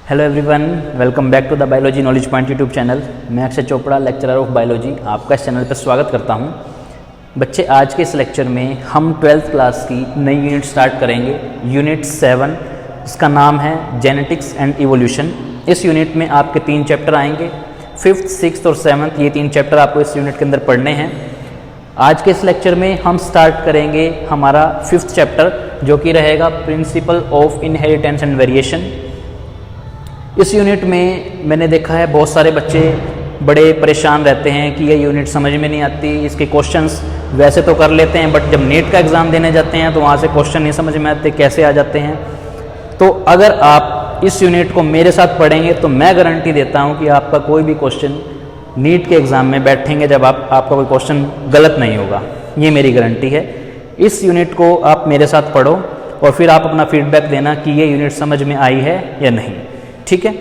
Hello everyone, welcome back to the biology knowledge point YouTube channel. मैं Akshay Chopra, lecturer of biology, आपका इस channel पर स्वागत करता हूं। बच्चे, आज के इस लेक्चर में हम 12th क्लास की नई यूनिट स्टार्ट करेंगे, यूनिट 7। इसका नाम है जेनेटिक्स एंड इवोल्यूशन। इस यूनिट में आपके 3 चैप्टर आएंगे, 5th, 6th और 7th। ये 3 चैप्टर आपको इस यूनिट के अंदर पढ़ने हैं। आज के इस लेक्चर में हम स्टार्ट करेंगे हमारा 5th चैप्टर, जो कि रहेगा principle of inheritance and variation. इस यूनिट में मैंने देखा है बहुत सारे बच्चे बड़े परेशान रहते हैं कि ये यूनिट समझ में नहीं आती, इसके क्वेश्चंस वैसे तो कर लेते हैं बट जब नीट का एग्ज़ाम देने जाते हैं तो वहाँ से क्वेश्चन नहीं समझ में आते, कैसे आ जाते हैं। तो अगर आप इस यूनिट को मेरे साथ पढ़ेंगे तो मैं गारंटी देता हूँ कि आपका कोई भी क्वेश्चन नीट के एग्ज़ाम में बैठेंगे जब आपका कोई क्वेश्चन गलत नहीं होगा, ये मेरी गारंटी है। इस यूनिट को आप मेरे साथ पढ़ो और फिर आप अपना फीडबैक देना कि ये यूनिट समझ में आई है या नहीं, ठीक है।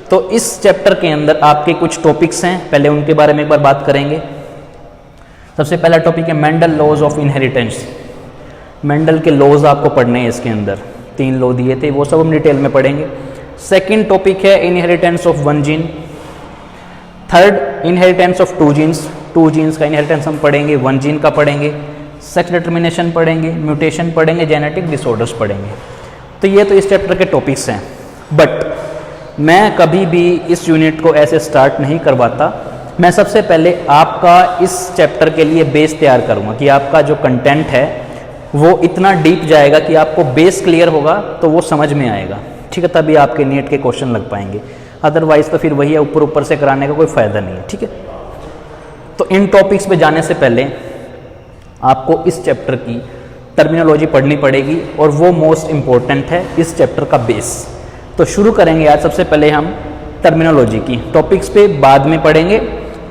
तो इस चैप्टर के अंदर आपके कुछ टॉपिक्स हैं, पहले उनके बारे में एक बार बात करेंगे। सबसे पहला टॉपिक है Mendel laws of inheritance. Mendel के लॉज आपको पढ़ने हैं, इसके अंदर 3 लॉ दिए थे, वो सब हम डिटेल में पढ़ेंगे। सेकंड टॉपिक है inheritance of 1 gene. Third, inheritance of 2 genes. 2 genes का इनहेरिटेंस हम पढ़ेंगे, 1 जीन का पढ़ेंगे। सेक्स डिटर्मिनेशन पढ़ेंगे, म्यूटेशन पढ़ेंगे, जेनेटिक डिसऑर्डर्स पढ़ेंगे। तो ये तो इस चैप्टर के टॉपिक्स हैं, बट मैं कभी भी इस यूनिट को ऐसे स्टार्ट नहीं करवाता। मैं सबसे पहले आपका इस चैप्टर के लिए बेस तैयार करूँगा कि आपका जो कंटेंट है वो इतना डीप जाएगा कि आपको बेस क्लियर होगा तो वो समझ में आएगा, ठीक है। तभी आपके नीट के क्वेश्चन लग पाएंगे, अदरवाइज तो फिर वही है, ऊपर ऊपर से कराने का कोई फ़ायदा नहीं है, ठीक है। तो इन टॉपिक्स पे जाने से पहले आपको इस चैप्टर की टर्मिनोलॉजी पढ़नी पड़ेगी और वो मोस्ट इम्पोर्टेंट है इस चैप्टर का बेस। तो शुरू करेंगे आज। सबसे पहले हम टर्मिनोलॉजी की, टॉपिक्स पे बाद में पढ़ेंगे,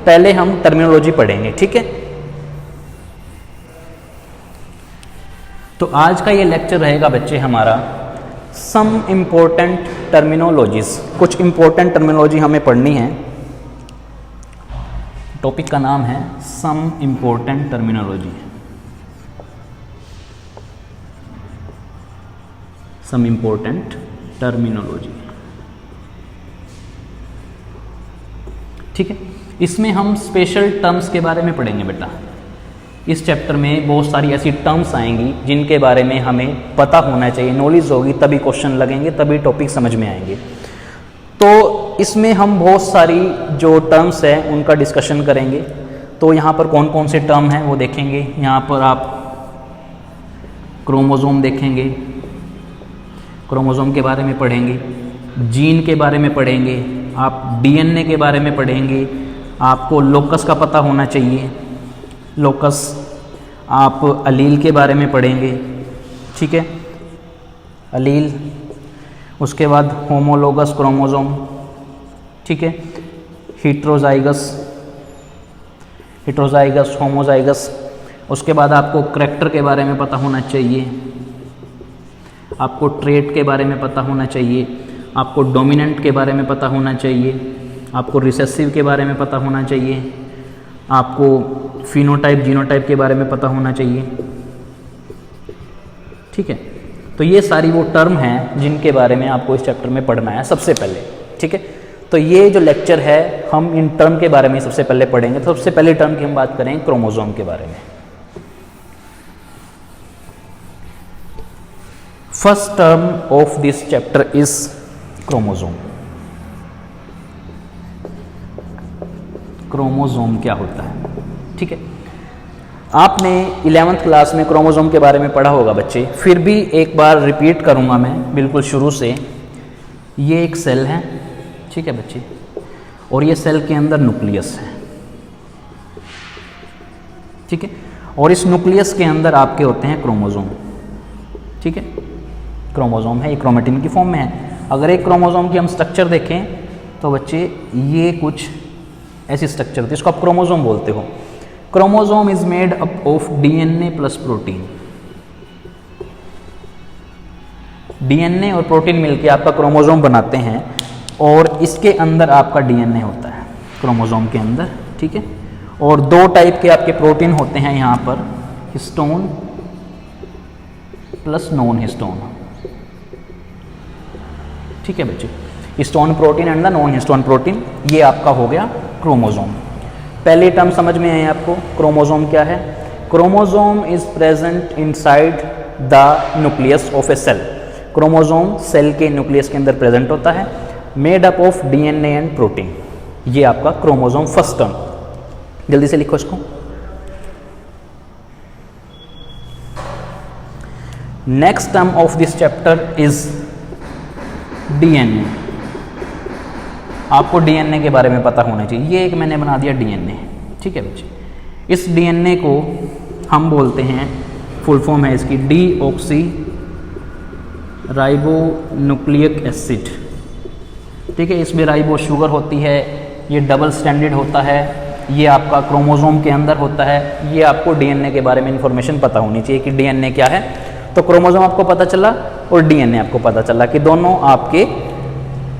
पहले हम टर्मिनोलॉजी पढ़ेंगे, ठीक है। तो आज का ये लेक्चर रहेगा बच्चे हमारा सम इम्पोर्टेंट टर्मिनोलॉजीज। कुछ इम्पोर्टेंट टर्मिनोलॉजी हमें पढ़नी है। टॉपिक का नाम है some important terminology. Some important terminology, ठीक है। इसमें हम स्पेशल टर्म्स के बारे में पढ़ेंगे बेटा। इस चैप्टर में बहुत सारी ऐसी टर्म्स आएंगी जिनके बारे में हमें पता होना चाहिए, नॉलेज होगी तभी क्वेश्चन लगेंगे, तभी टॉपिक समझ में आएंगे। तो इसमें हम बहुत सारी जो टर्म्स हैं उनका डिस्कशन करेंगे। तो यहाँ पर कौन कौन से टर्म हैं वो देखेंगे। यहाँ पर आप क्रोमोसोम देखेंगे, क्रोमोसोम के बारे में पढ़ेंगे, जीन के बारे में पढ़ेंगे, आप डीएनए के बारे में पढ़ेंगे। आपको लोकस का पता होना चाहिए, लोकस। आप अलील के बारे में पढ़ेंगे, ठीक है, अलील। उसके बाद होमोलोगस क्रोमोसोम, ठीक है, हेटेरोजाइगस, हेटेरोजाइगस, होमोजाइगस। उसके बाद आपको करैक्टर के बारे में पता होना चाहिए, आपको ट्रेट के बारे में पता होना चाहिए, आपको डोमिनेंट के बारे में पता होना चाहिए, आपको रिसेसिव के बारे में पता होना चाहिए, आपको फिनोटाइप जीनोटाइप के बारे में पता होना चाहिए, ठीक है। तो ये सारी वो टर्म हैं जिनके बारे में आपको इस चैप्टर में पढ़ना है सबसे पहले, ठीक है। तो ये जो लेक्चर है हम इन टर्म के बारे में सबसे पहले पढ़ेंगे। तो सबसे पहले टर्म की हम बात करें क्रोमोसोम के बारे में। First term of this chapter is chromosome. Chromosome क्या होता है, ठीक है। आपने 11th क्लास में क्रोमोसोम के बारे में पढ़ा होगा बच्चे, फिर भी एक बार रिपीट करूंगा मैं बिल्कुल शुरू से। ये एक सेल है, ठीक है बच्चे, और ये सेल के अंदर न्यूक्लियस है, ठीक है। और इस न्यूक्लियस के अंदर आपके होते हैं क्रोमोसोम, ठीक है। क्रोमोसोम है, ये क्रोमेटिन की फॉर्म में है। अगर एक क्रोमोसोम की हम स्ट्रक्चर देखें तो बच्चे ये कुछ ऐसी स्ट्रक्चर होती है, इसको आप क्रोमोसोम बोलते हो। Chromosome is made up of DNA plus protein. DNA और प्रोटीन मिलके आपका क्रोमोसोम बनाते हैं और इसके अंदर आपका डीएनए होता है क्रोमोसोम के अंदर, ठीक है। और 2 टाइप के आपके प्रोटीन होते हैं यहाँ पर, हिस्टोन प्लस नॉन हिस्टोन, ठीक है बच्चे। Histone protein and the non histone protein. ये आपका हो गया क्रोमोजोम। पहली टर्म समझ में आई आपको, क्रोमोजोम क्या है? Chromosome is present inside the nucleus of a cell. Chromosome cell के न्यूक्लियस के अंदर प्रेजेंट होता है, made up of DNA and protein. ये आपका क्रोमोजोम फर्स्ट टर्म। जल्दी से लिखो इसको। Next term of this chapter is DNA. आपको डीएनए के बारे में पता होना चाहिए। ये एक मैंने बना दिया डीएनए, ठीक है बच्चे। इस डीएनए को हम बोलते हैं, फुल फॉर्म है इसकी डीऑक्सी राइबो न्यूक्लिक एसिड, ठीक है। इसमें राइबो शुगर होती है, ये डबल स्टैंडर्ड होता है, ये आपका क्रोमोजोम के अंदर होता है। ये आपको डीएनए के बारे में इंफॉर्मेशन पता होनी चाहिए कि डीएनए क्या है। तो क्रोमोजोम आपको पता चला और डीएनए आपको पता चला कि दोनों आपके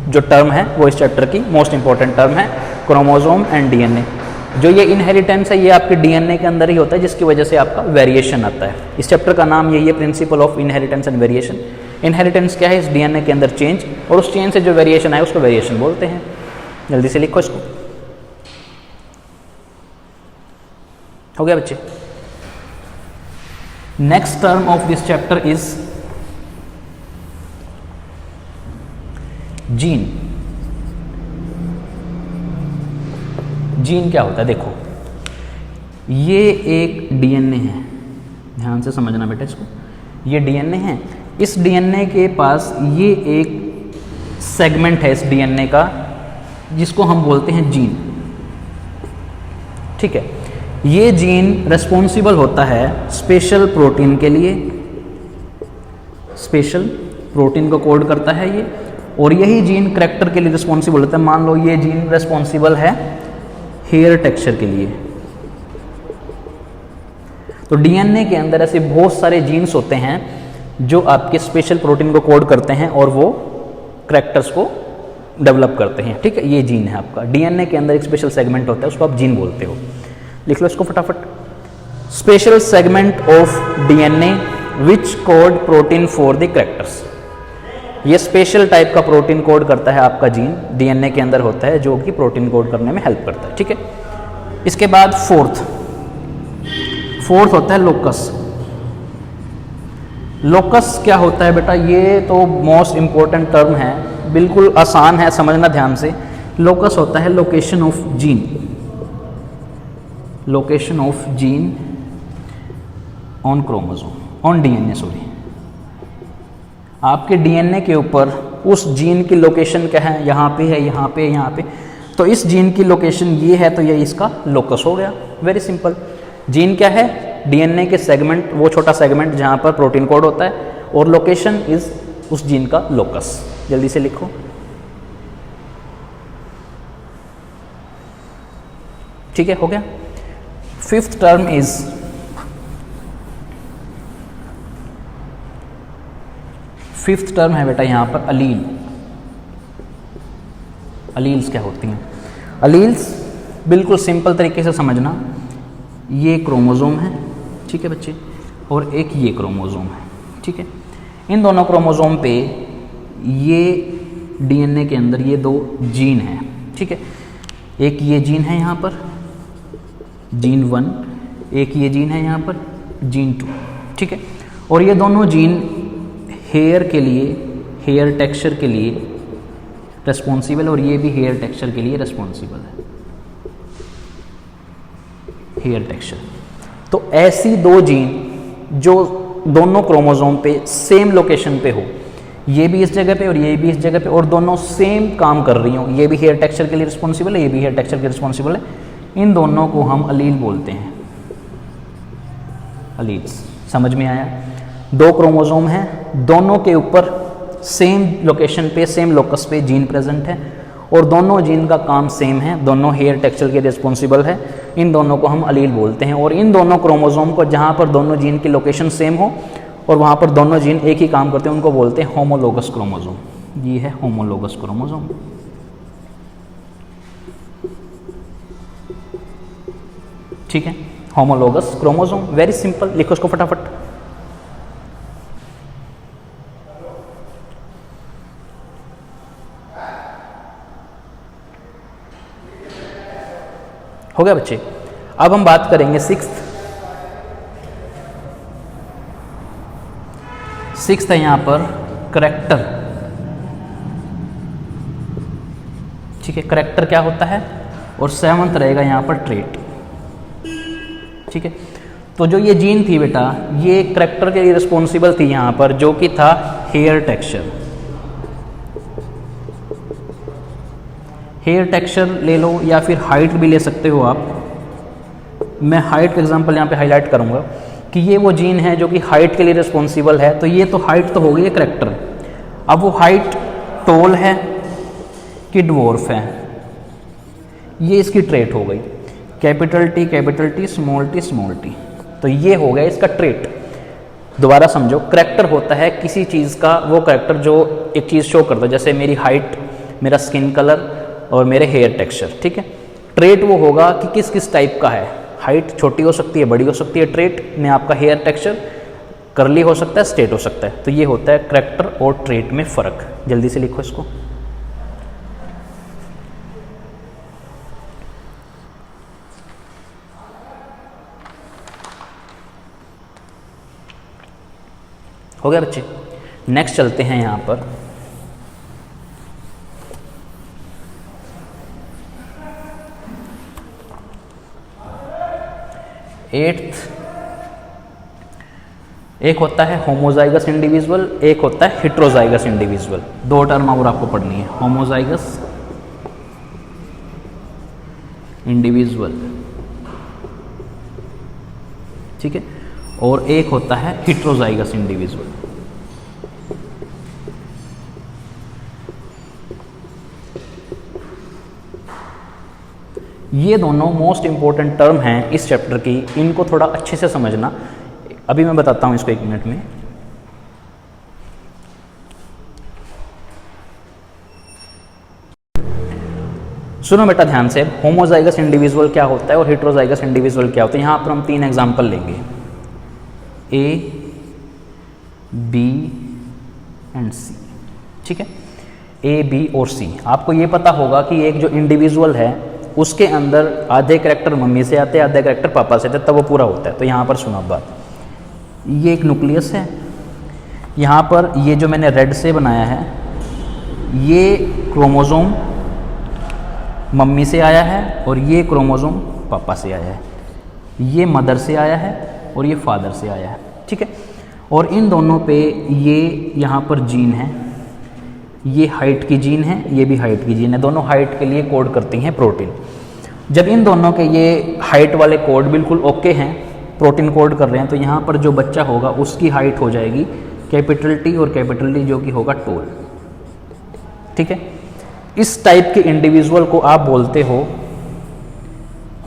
जो टर्म है वो इस चैप्टर की मोस्ट इंपॉर्टेंट टर्म है, क्रोमोजोम एंड डीएनए। जो ये इनहेरिटेंस है ये आपके डीएनए के अंदर ही होता है, जिसकी वजह से आपका वेरिएशन आता है। इस चैप्टर का नाम यही है, principle of inheritance and variation. Inheritance क्या है? इस डीएनए के अंदर चेंज, और उस चेंज से जो वेरिएशन आए उसको वेरिएशन बोलते हैं। जल्दी से लिखो इसको। हो गया बच्चे। Next term of this chapter is gene. Gene क्या होता है? देखो, ये एक डीएनए है, ध्यान से समझना बेटा इसको। ये डीएनए है, इस डीएनए के पास ये एक सेगमेंट है इस डीएनए का, जिसको हम बोलते हैं जीन, ठीक है। ये जीन रिस्पॉन्सिबल होता है स्पेशल प्रोटीन के लिए, स्पेशल प्रोटीन को कोड करता है ये, और यही जीन करैक्टर के लिए रिस्पॉन्सिबल होता है। मान लो ये जीन रिस्पॉन्सिबल है हेयर टेक्सचर के लिए। तो डीएनए के अंदर ऐसे बहुत सारे जीन्स होते हैं जो आपके स्पेशल प्रोटीन को कोड करते हैं और वो करैक्टर्स को डेवलप करते हैं, ठीक है। ये जीन है आपका। डीएनए के अंदर एक स्पेशल सेगमेंट होता है, उसको आप जीन बोलते हो। लिख लो इसको फटाफट। Special segment of DNA which code protein for the characters. ये स्पेशल टाइप का प्रोटीन कोड करता है आपका जीन, डीएनए के अंदर होता है, जो कि प्रोटीन कोड करने में हेल्प करता है, ठीक है। इसके बाद फोर्थ होता है लोकस। लोकस क्या होता है बेटा? ये तो मोस्ट इंपॉर्टेंट टर्म है, बिल्कुल आसान है, समझना ध्यान से। लोकस होता है location of gene, location of gene on chromosome, on DNA sorry. आपके डीएनए के ऊपर उस जीन की लोकेशन क्या है? यहाँ पे है, यहाँ पे, यहाँ पे। तो इस जीन की लोकेशन ये है, तो ये इसका लोकस हो गया। Very simple. जीन क्या है? डीएनए के सेगमेंट, वो छोटा सेगमेंट जहाँ पर प्रोटीन कोड होता है, और लोकेशन इज उस जीन का लोकस। जल्दी से लिखो। ठीक है, हो गया। Fifth term is fifth term है बेटा यहाँ पर अलील। अलील्स क्या होती हैं? अलील्स बिल्कुल सिंपल तरीके से समझना, ये क्रोमोसोम है, ठीक है बच्चे, और एक ये क्रोमोसोम है, ठीक है। इन दोनों क्रोमोसोम पे ये डीएनए के अंदर ये दो जीन हैं, ठीक है। एक ये जीन है यहाँ पर जीन 1, एक ये जीन है यहाँ पर जीन 2, ठीक है। और ये दोनों जीन हेयर के लिए, हेयर टेक्सचर के लिए रिस्पॉन्सिबल, और ये भी हेयर टेक्सचर के लिए रिस्पॉन्सिबल है, हेयर टेक्सचर। तो ऐसी दो जीन जो दोनों क्रोमोसोम पे सेम लोकेशन पे हो, ये भी इस जगह पे और ये भी इस जगह पे, और दोनों सेम काम कर रही हो, ये भी हेयर टेक्सचर के लिए रिस्पॉन्सिबल है, ये भी हेयर टेक्सचर के लिए रिस्पॉन्सिबल है, इन दोनों को हम अलील बोलते हैं, अलील्स। समझ में आया? दो क्रोमोसोम हैं, दोनों के ऊपर सेम लोकेशन पे, सेम लोकस पे जीन प्रेजेंट है, और दोनों जीन का काम सेम है, दोनों हेयर टेक्सचर के रिस्पॉन्सिबल है, इन दोनों को हम अलील बोलते हैं। और इन दोनों क्रोमोसोम को जहाँ पर दोनों जीन की लोकेशन सेम हो और वहाँ पर दोनों जीन एक ही काम करते हैं, उनको बोलते हैं होमोलोगस क्रोमोसोम। ये है होमोलोगस क्रोमोसोम। ठीक है, होमोलोगस क्रोमोसोम, वेरी सिंपल। लिखो उसको फटाफट। हो गया बच्चे। अब हम बात करेंगे सिक्स्थ है यहाँ पर करैक्टर। ठीक है, करैक्टर क्या होता है, और सेवंथ रहेगा यहाँ पर ट्रेट। ठीक है, तो जो ये जीन थी बेटा, ये करैक्टर के लिए रिस्पॉन्सिबल थी यहाँ पर, जो कि था हेयर टेक्सचर। हेयर टेक्सचर ले लो या फिर हाइट भी ले सकते हो आप। मैं हाइट का एग्जांपल यहाँ पे हाईलाइट करूँगा कि ये वो जीन है जो कि हाइट के लिए रिस्पॉन्सिबल है। तो ये तो हाइट तो हो गई है करैक्टर। अब वो हाइट टॉल है कि ड्वार्फ है, ये इसकी ट्रेट हो गई। कैपिटल टी स्मॉल टी, तो ये हो गया इसका ट्रेट। दोबारा समझो, करैक्टर होता है किसी चीज़ का वो करैक्टर जो एक चीज़ शो करता है, जैसे मेरी हाइट, मेरा स्किन कलर और मेरे हेयर टेक्सचर। ठीक है, ट्रेट वो होगा कि किस किस टाइप का है। हाइट छोटी हो सकती है, बड़ी हो सकती है। ट्रेट में आपका हेयर टेक्सचर करली हो सकता है, स्ट्रेट हो सकता है। तो ये होता है करैक्टर और ट्रेट में फ़र्क। जल्दी से लिखो इसको। हो गया बच्चे। नेक्स्ट चलते हैं यहाँ पर एट्थ। एक होता है होमोजाइगस इंडिविजुअल, एक होता है हेट्रोजाइगस इंडिविजुअल। दो टर्म और आपको पढ़नी है, होमोजाइगस इंडिविजुअल, ठीक है, और एक होता है हेट्रोजाइगस इंडिविजुअल। ये दोनों मोस्ट इंपॉर्टेंट टर्म हैं इस चैप्टर की, इनको थोड़ा अच्छे से समझना। अभी मैं बताता हूं इसको 1 मिनट में। सुनो बेटा ध्यान से, होमोजाइगस इंडिविजुअल क्या होता है और हेट्रोजाइगस इंडिविजुअल क्या होता है। यहां पर हम 3 एग्जांपल लेंगे, ए, बी एंड सी। ठीक है, ए, बी और सी। आपको ये पता होगा कि एक जो इंडिविजुअल है उसके अंदर आधे करैक्टर मम्मी से आते हैं, आधे करैक्टर पापा से आते हैं, तब वो पूरा होता है। तो यहाँ पर सुनो बात, ये एक न्यूक्लियस है। यहाँ पर ये जो मैंने रेड से बनाया है, ये क्रोमोसोम मम्मी से आया है और ये क्रोमोसोम पापा से आया है। ये मदर से आया है और ये फादर से आया है। ठीक है, और इन दोनों पे ये यहाँ पर जीन है, ये हाइट की जीन है, ये भी हाइट की जीन है। दोनों हाइट के लिए कोड करती हैं प्रोटीन। जब इन दोनों के ये हाइट वाले कोड बिल्कुल ओके हैं, प्रोटीन कोड कर रहे हैं, तो यहाँ पर जो बच्चा होगा उसकी हाइट हो जाएगी कैपिटल टी और कैपिटल टी, जो कि होगा टॉल। ठीक है, इस टाइप के इंडिविजुअल को आप बोलते हो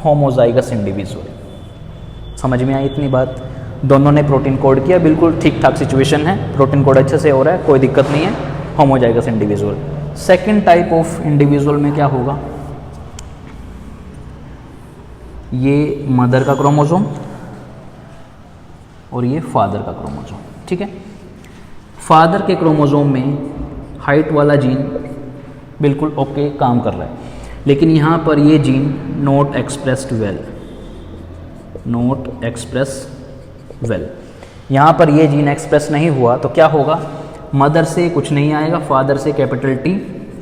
होमोजाइगस इंडिविजुअल। समझ में आई इतनी बात? दोनों ने प्रोटीन कोड किया, बिल्कुल ठीक ठाक सिचुएशन है, प्रोटीन कोड अच्छे से हो रहा है, कोई दिक्कत नहीं है, homozygous individual. Second type of individual में क्या होगा, ये मदर का क्रोमोसोम और ये फादर का क्रोमोसोम। ठीक है, फादर के क्रोमोसोम में हाइट वाला जीन बिल्कुल ओके काम कर रहा है, लेकिन यहाँ पर ये gene not expressed well, not express well. यहाँ पर ये जीन एक्सप्रेस नहीं हुआ तो क्या होगा, मदर से कुछ नहीं आएगा, फादर से कैपिटल टी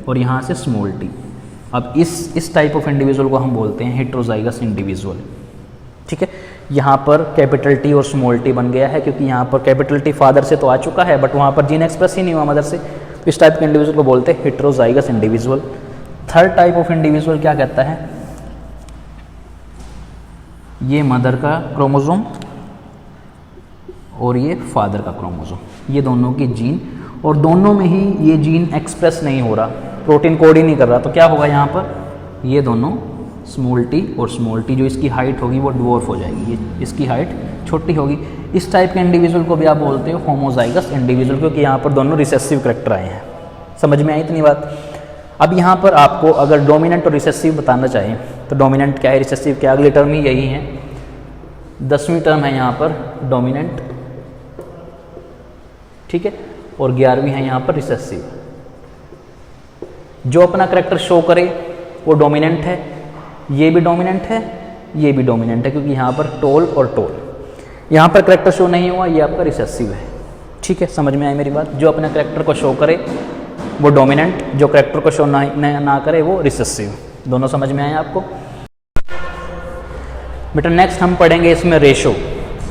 और यहाँ से स्मॉल टी। अब इस टाइप ऑफ इंडिविजुअल को हम बोलते हैं हेट्रोजाइगस इंडिविजुअल। ठीक है, यहाँ पर कैपिटल टी और स्मॉल टी बन गया है, क्योंकि यहाँ पर कैपिटल टी फादर से तो आ चुका है, बट वहाँ पर जीन एक्सप्रेस ही नहीं हुआ मदर से। तो इस टाइप के इंडिविजुअल को बोलते हैं heterozygous individual. Third type of individual क्या कहता है, ये मदर का क्रोमोसोम और ये फादर का क्रोमोसोम, ये दोनों के जीन, और दोनों में ही ये जीन एक्सप्रेस नहीं हो रहा, प्रोटीन कोड ही नहीं कर रहा। तो क्या होगा यहाँ पर, ये दोनों स्मॉल टी और स्मॉल टी, जो इसकी हाइट होगी वो ड्वार्फ हो जाएगी, ये इसकी हाइट छोटी होगी। इस टाइप के इंडिविजुअल को भी आप बोलते हो होमोजाइगस इंडिविजुअल, क्योंकि यहाँ पर दोनों रिसेसिव करैक्टर आए हैं। समझ में आई इतनी बात? अब यहाँ पर आपको अगर डोमिनेंट और रिसेसिव बताना चाहें तो डोमिनेंट क्या है, रिसेसिव क्या, अगली टर्म ही यही है। 10वीं टर्म है यहाँ पर डोमिनेंट, ठीक है, और 11वीं है यहाँ पर रिसेसिव। जो अपना करैक्टर शो करे वो डोमिनेंट है, ये भी डोमिनेंट है, ये भी डोमिनेंट है, क्योंकि यहाँ पर टोल और टोल। यहाँ पर करेक्टर शो नहीं हुआ, ये आपका रिसेसिव है। ठीक है, समझ में आई मेरी बात? जो अपने करेक्टर को शो करे वो डोमिनेंट, जो करेक्टर को शो ना करे वो रिसेसिव। दोनों समझ में आए आपको? बेटा नेक्स्ट हम पढ़ेंगे इसमें रेशो।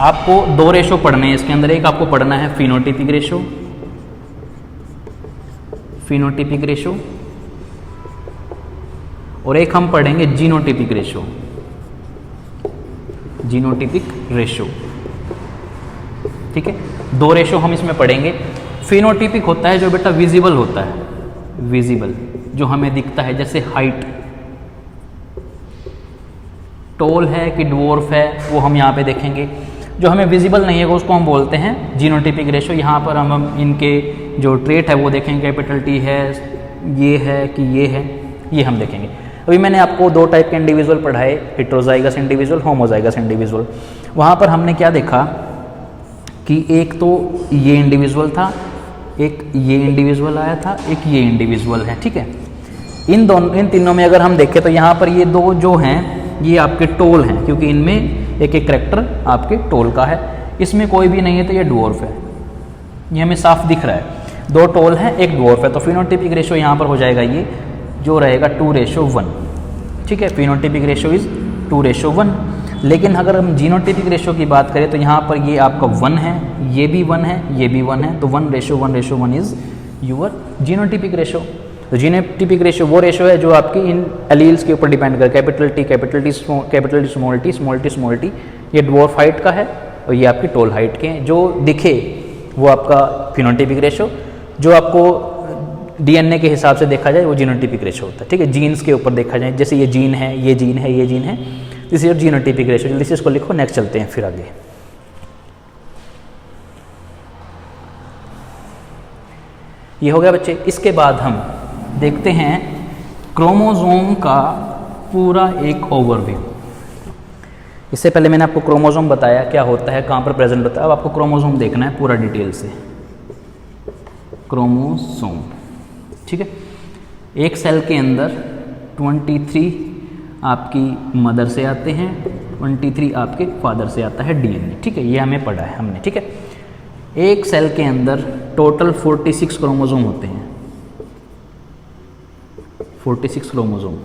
आपको 2 रेशो पढ़ने हैं इसके अंदर। एक आपको पढ़ना है फिनोटिपिक रेशो, फिनोटिपिक रेशो, और एक हम पढ़ेंगे जीनोटिपिक रेशो, जीनोटिपिक रेशो। ठीक है, 2 रेशो हम इसमें पढ़ेंगे। फिनोटिपिक होता है जो बेटा विजिबल होता है, विजिबल जो हमें दिखता है, जैसे हाइट, टोल है कि ड्वार्फ है वो हम यहाँ पे देखेंगे। जो हमें विजिबल नहीं है उसको हम बोलते हैं जीनोटिपिक रेशो। यहाँ पर हम इनके जो ट्रेट है वो देखेंगे, कैपिटल टी है, ये है कि ये है, ये हम देखेंगे। अभी मैंने आपको 2 टाइप के इंडिविजुअल पढ़ाए, हेटेरोजाइगस इंडिविजुअल, होमोजाइगस इंडिविजुअल। वहाँ पर हमने क्या देखा कि एक तो ये इंडिविजुअल था, एक ये इंडिविजुअल आया था, एक ये इंडिविजुअल है। ठीक है, इन तीनों में अगर हम देखें तो यहाँ पर ये 2 जो हैं ये आपके टोल हैं, क्योंकि इनमें एक एक करैक्टर आपके टोल का है। इसमें कोई भी नहीं है तो ये ड्वार्फ है, ये हमें साफ दिख रहा है। 2 टोल हैं, एक ड्वार्फ है, तो फिनोटिपिक रेशो यहाँ पर हो जाएगा ये जो रहेगा 2:1। ठीक है, फिनोटिपिक रेशो इज 2:1। लेकिन अगर हम जीनोटिपिक रेशो की बात करें तो यहाँ पर ये आपका 1 है, ये भी 1 है, ये भी 1 है, तो 1:1:1 इज यूअर जीनोटिपिक रेशो। तो जीनोटिपिक रेशो वो रेशो है जो आपकी इन एलील्स के ऊपर डिपेंड करे, कैपिटल टी, स्मॉल टी, ये ड्वार्फ हाइट का है और ये आपकी टोल हाइट के हैं। जो दिखे वो आपका फिनोटिपिक रेशो, जो आपको डीएनए के हिसाब से देखा जाए वो जीनोटिपिक रेशो होता है। ठीक है, जीन्स के ऊपर देखा जाए, जैसे ये जीन है, ये जीन है, ये जीन है, दिस इज जीनोटिपिक रेशो। जल्दी से इसको लिखो, नेक्स्ट चलते हैं फिर आगे। ये हो गया बच्चे। इसके बाद हम देखते हैं क्रोमोसोम का पूरा एक ओवरव्यू। इससे पहले मैंने आपको क्रोमोसोम बताया क्या होता है, कहाँ पर प्रेजेंट होता है। अब आपको क्रोमोसोम देखना है पूरा डिटेल से। क्रोमोसोम, ठीक है, एक सेल के अंदर 23 आपकी मदर से आते हैं, 23 आपके फादर से आता है डीएनए। ठीक है, ये हमें पढ़ा है हमने। ठीक है, एक सेल के अंदर टोटल 46 क्रोमोसोम होते हैं, 46 क्रोमोसोम।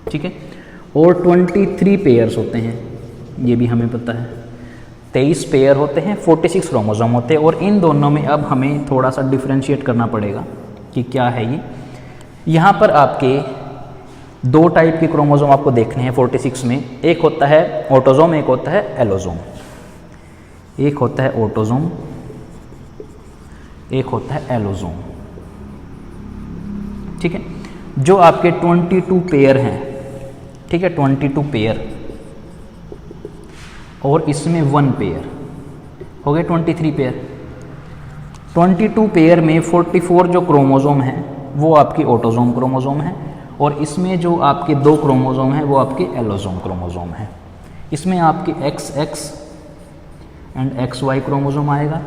ठीक है, और 23 पेयर्स होते हैं, ये भी हमें पता है। 23 पेयर होते हैं, 46 क्रोमोसोम होते हैं। और इन दोनों में अब हमें थोड़ा सा डिफ्रेंशिएट करना पड़ेगा कि क्या है ये। यहाँ पर आपके 2 टाइप के क्रोमोसोम आपको देखने हैं 46 में। एक होता है ऑटोसोम, एक होता है एलोसोम। एक होता है ऑटोसोम, एक होता है एलोसोम। ठीक है, जो आपके 22 पेयर हैं, ठीक है, 22 पेयर, और इसमें 1 पेयर हो गए 23 पेयर। 22 पेयर में 44 जो क्रोमोसोम हैं वो आपकी ऑटोसोम क्रोमोसोम है, और इसमें जो आपके 2 क्रोमोसोम हैं वो आपके एलोसोम क्रोमोसोम है। इसमें आपके XX एंड XY क्रोमोसोम आएगा।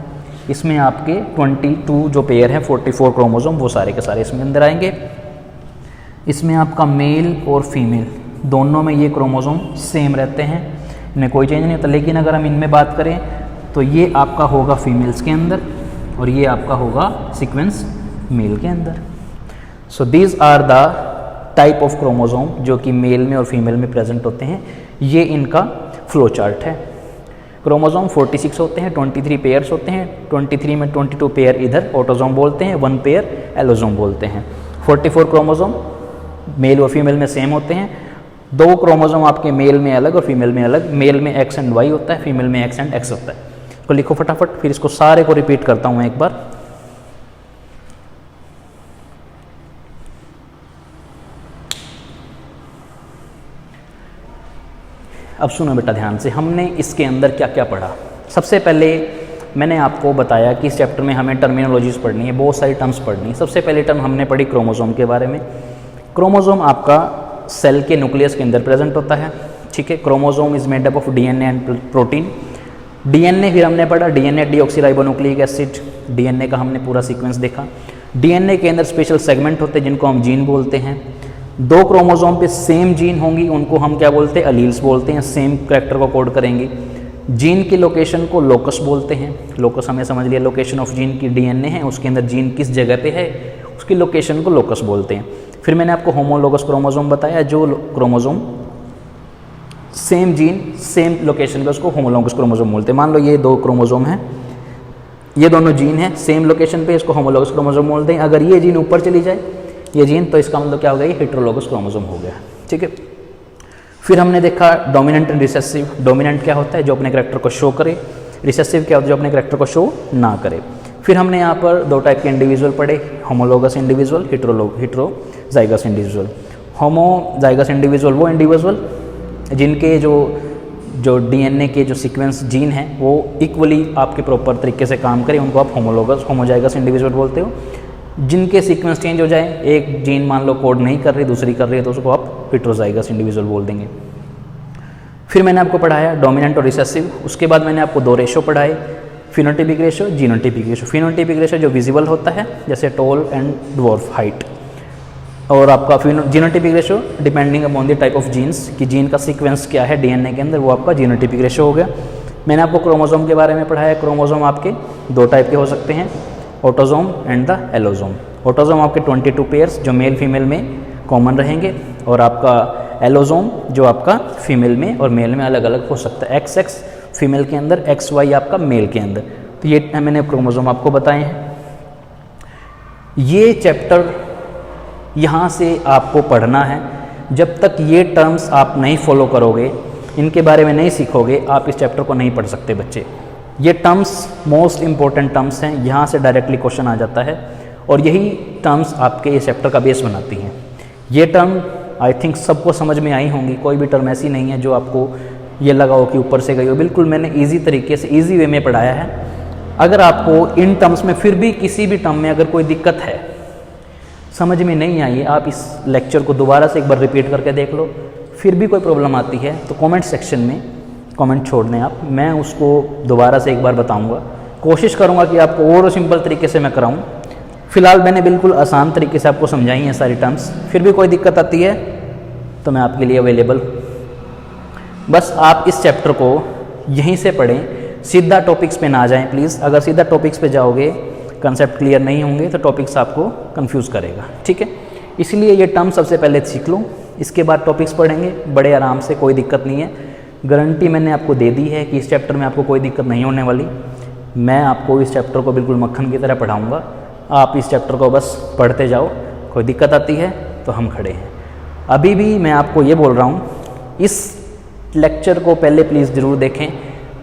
इसमें आपके 22 जो पेयर हैं 44 क्रोमोसोम वो सारे के सारे इसमें अंदर आएंगे। इसमें आपका मेल और फीमेल दोनों में ये क्रोमोसोम सेम रहते हैं, इनमें कोई चेंज नहीं होता। लेकिन अगर हम इनमें बात करें तो ये आपका होगा फीमेल्स के अंदर और ये आपका होगा सीक्वेंस मेल के अंदर। So these are the type of chromosome जो कि मेल में और फीमेल में प्रेजेंट होते हैं। ये इनका फ्लो चार्ट है। क्रोमोसोम 46 होते हैं, 23 पेयर्स होते हैं। 23 में 22 पेयर इधर ऑटोसोम बोलते हैं, 1 पेयर एलोसोम बोलते हैं। 44 क्रोमोसोम मेल और फीमेल में सेम होते हैं। 2 क्रोमोसोम आपके मेल में अलग और फीमेल में अलग। मेल में X एंड Y होता है, फीमेल में X एंड X होता है। तो लिखो फटाफट, फिर इसको सारे को रिपीट करता हूँ एक बार। अब सुनो बेटा ध्यान से, हमने इसके अंदर क्या क्या पढ़ा। सबसे पहले मैंने आपको बताया कि इस चैप्टर में हमें टर्मिनोलॉजीज पढ़नी है, बहुत सारी टर्म्स पढ़नी है। सबसे पहले टर्म हमने पढ़ी क्रोमोसोम के बारे में। क्रोमोसोम आपका सेल के न्यूक्लियस के अंदर प्रेजेंट होता है। ठीक है, chromosome is made up of DNA and protein. DNA फिर हमने पढ़ा, डीएनए डीऑक्सीराइबोन्यूक्लिक एसिड, डीएनए का हमने पूरा सीक्वेंस देखा। डीएनए के अंदर स्पेशल सेगमेंट होते हैं जिनको हम जीन बोलते हैं। दो क्रोमोसोम पे सेम जीन होंगी, उनको हम क्या बोलते हैं, अलील्स बोलते हैं, सेम कैरेक्टर को कोड करेंगी। जीन की लोकेशन को लोकस बोलते हैं। लोकस हमें समझ लिया, लोकेशन ऑफ जीन की डीएनए है, उसके अंदर जीन किस जगह पे है उसकी लोकेशन को लोकस बोलते हैं। फिर मैंने आपको होमोलोगस क्रोमोसोम बताया, जो chromosome same gene same location पे उसको होमोलोगस क्रोमोसोम बोलते हैं। मान लो ये दो क्रोमोसोम हैं, ये दोनों जीन हैं सेम लोकेशन पे, इसको होमोलोगस क्रोमोसोम बोलते हैं। अगर ये जीन ऊपर चली जाए ये जीन, तो इसका मतलब क्या हो गया, ये हेटेरोलोगस क्रोमोसोम हो गया। ठीक है। फिर हमने देखा डोमिनेंट एंड रिसेसिव। डोमिनेंट क्या होता है, जो अपने करैक्टर को शो करे। रिसेसिव क्या होता है, जो अपने करैक्टर को शो ना करे। फिर हमने यहाँ पर दो टाइप के इंडिविजुअल पढ़े, homologous individual, heterozygous individual. Homozygous individual वो इंडिविजुअल जिनके जो डीएनए के जो सीक्वेंस जीन हैं वो इक्वली आपके प्रॉपर तरीके से काम करें, उनको आप होमोजाइगस इंडिविजुअल बोलते हो। जिनके सीक्वेंस चेंज हो जाए, एक जीन मान लो कोड नहीं कर रही, दूसरी कर रही है, तो उसको आप हेटेरोजाइगस इंडिविजुअल बोल देंगे। फिर मैंने आपको पढ़ाया डोमिनेंट और रिसेसिव। उसके बाद मैंने आपको दो रेशो पढ़ाए, phenotypic ratio, genotypic ratio. Phenotypic ratio जो विजिबल होता है, जैसे टॉल एंड ड्वार्फ हाइट, और आपका genotypic ratio depending upon the type of genes, कि जीन का सीक्वेंस क्या है डीएनए के अंदर, वो आपका जीनोटाइपिक रेशो हो गया। मैंने आपको क्रोमोसोम के बारे में पढ़ाया। क्रोमोसोम आपके दो टाइप के हो सकते हैं, autosome and the allosome. Autosome आपके 22 पेयर्स जो मेल फीमेल में कॉमन रहेंगे, और आपका एलोसोम जो आपका फीमेल में और मेल में अलग अलग हो सकता है, XX फीमेल के अंदर, XY आपका मेल के अंदर। तो ये मैंने क्रोमोसोम आपको बताए हैं। ये चैप्टर यहाँ से आपको पढ़ना है। जब तक ये टर्म्स आप नहीं फॉलो करोगे, इनके बारे में नहीं सीखोगे, आप इस चैप्टर को नहीं पढ़ सकते बच्चे। ये टर्म्स मोस्ट इंपॉर्टेंट टर्म्स हैं, यहाँ से डायरेक्टली क्वेश्चन आ जाता है, और यही टर्म्स आपके इस चैप्टर का बेस बनाती हैं। ये टर्म आई थिंक सबको समझ में आई होंगी, कोई भी टर्म ऐसी नहीं है जो आपको ये लगा हो कि ऊपर से गई हो। बिल्कुल मैंने ईजी तरीके से, ईजी वे में पढ़ाया है। अगर आपको इन टर्म्स में फिर भी किसी भी टर्म में अगर कोई दिक्कत है, समझ में नहीं आई है, आप इस लेक्चर को दोबारा से एक बार रिपीट करके देख लो। फिर भी कोई प्रॉब्लम आती है तो कमेंट सेक्शन में कमेंट छोड़ दें आप, मैं उसको दोबारा से एक बार बताऊंगा। कोशिश करूंगा कि आपको और सिंपल तरीके से मैं कराऊं। फिलहाल मैंने बिल्कुल आसान तरीके से आपको समझाई हैं सारी टर्म्स। फिर भी कोई दिक्कत आती है तो मैं आपके लिए अवेलेबल। बस आप इस चैप्टर को यहीं से पढ़ें, सीधा टॉपिक्स पे ना जाएं प्लीज़। अगर सीधा टॉपिक्स पे जाओगे, कंसेप्ट क्लियर नहीं होंगे तो टॉपिक्स आपको कंफ्यूज करेगा। ठीक है, इसलिए ये टर्म सबसे पहले सीख लो, इसके बाद टॉपिक्स पढ़ेंगे बड़े आराम से, कोई दिक्कत नहीं है। गारंटी मैंने आपको दे दी है कि इस चैप्टर में आपको कोई दिक्कत नहीं होने वाली। मैं आपको इस चैप्टर को बिल्कुल मक्खन की तरह पढ़ाऊँगा, आप इस चैप्टर को बस पढ़ते जाओ। कोई दिक्कत आती है तो हम खड़े हैं। अभी भी मैं आपको ये बोल रहा हूँ, इस लेक्चर को पहले प्लीज़ ज़रूर देखें,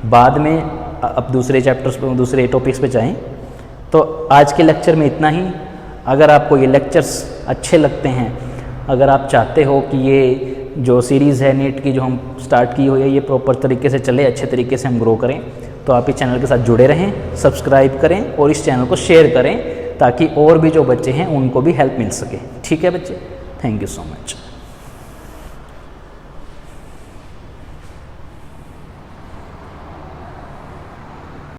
बाद में अब दूसरे चैप्टर्स पर, दूसरे टॉपिक्स पे जाएं। तो आज के लेक्चर में इतना ही। अगर आपको ये लेक्चर्स अच्छे लगते हैं, अगर आप चाहते हो कि ये जो सीरीज़ है नीट की जो हम स्टार्ट की हुई है, ये प्रॉपर तरीके से चले, अच्छे तरीके से हम ग्रो करें, तो आप इस चैनल के साथ जुड़े रहें, सब्सक्राइब करें और इस चैनल को शेयर करें, ताकि और भी जो बच्चे हैं उनको भी हेल्प मिल सके। ठीक है बच्चे, थैंक यू सो मच।